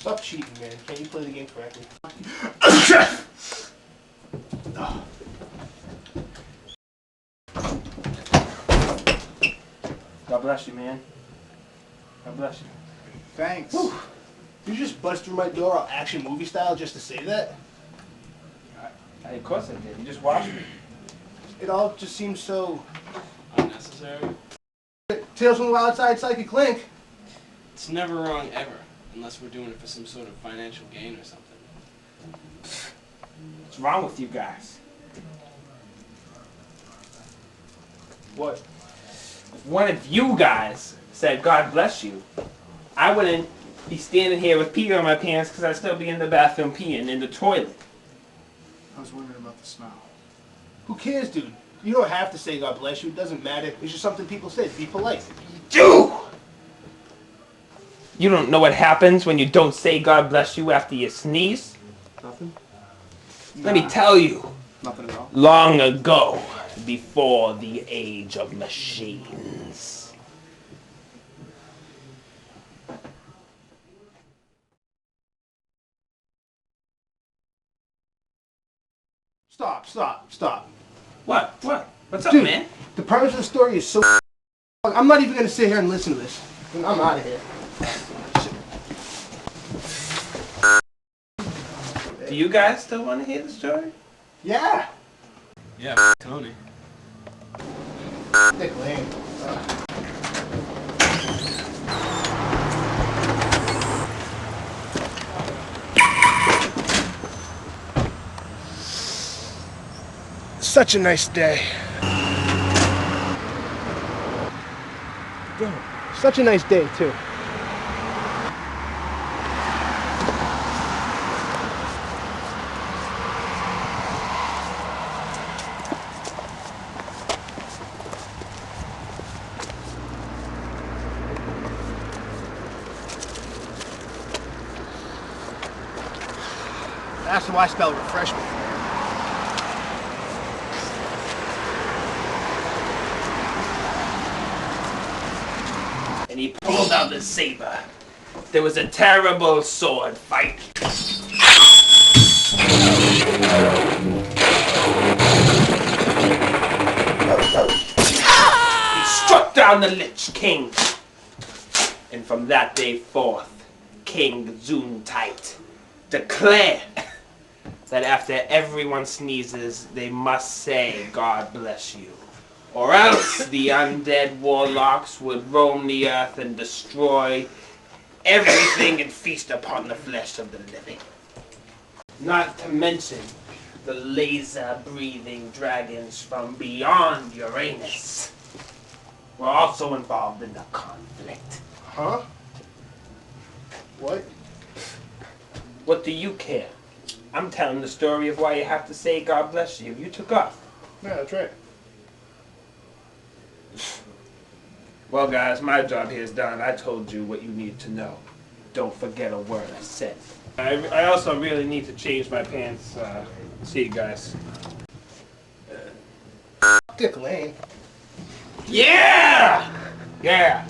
Stop cheating, man. Can't you play the game correctly? God bless you, man. God bless you. Thanks. Whew. You just bust through my door all action movie style just to say that? Of course I did. You just watched me. It all just seems so unnecessary. Tales from the Wild Side Psychic Link. It's never wrong ever, unless we're doing it for some sort of financial gain or something. What's wrong with you guys? What? If one of you guys said God bless you, I wouldn't be standing here with pee on my pants because I'd still be in the bathroom peeing in the toilet. I was wondering about the smell. Who cares, dude? You don't have to say God bless you. It doesn't matter. It's just something people say to be polite. You! You don't know what happens when you don't say God bless you after you sneeze? Nothing? Let me tell you. Nothing at all? Long ago, before the age of machines. Stop. What? What's up, Dude, man? the premise of the story is so I'm not even going to sit here and listen to this. I'm out of here. Do you guys still want to hear the story? Yeah. Yeah, Tony. Dick Lane. Such a nice day. Bro, such a nice day, too. That's why I spell refreshment. And he pulled out the saber. There was a terrible sword fight. He struck down the Lich King. And from that day forth, King Zoomtight declared that after everyone sneezes, they must say, God bless you. Or else the undead warlocks would roam the earth and destroy everything and feast upon the flesh of the living. Not to mention the laser-breathing dragons from beyond Uranus were also involved in the conflict. Huh? What? What do you care? I'm telling the story of why you have to say God bless you. You took off. Yeah, that's right. Well, guys, my job here is done. I told you what you need to know. Don't forget a word I said. I also really need to change my pants. See you guys. Dick Lane. Yeah! Yeah!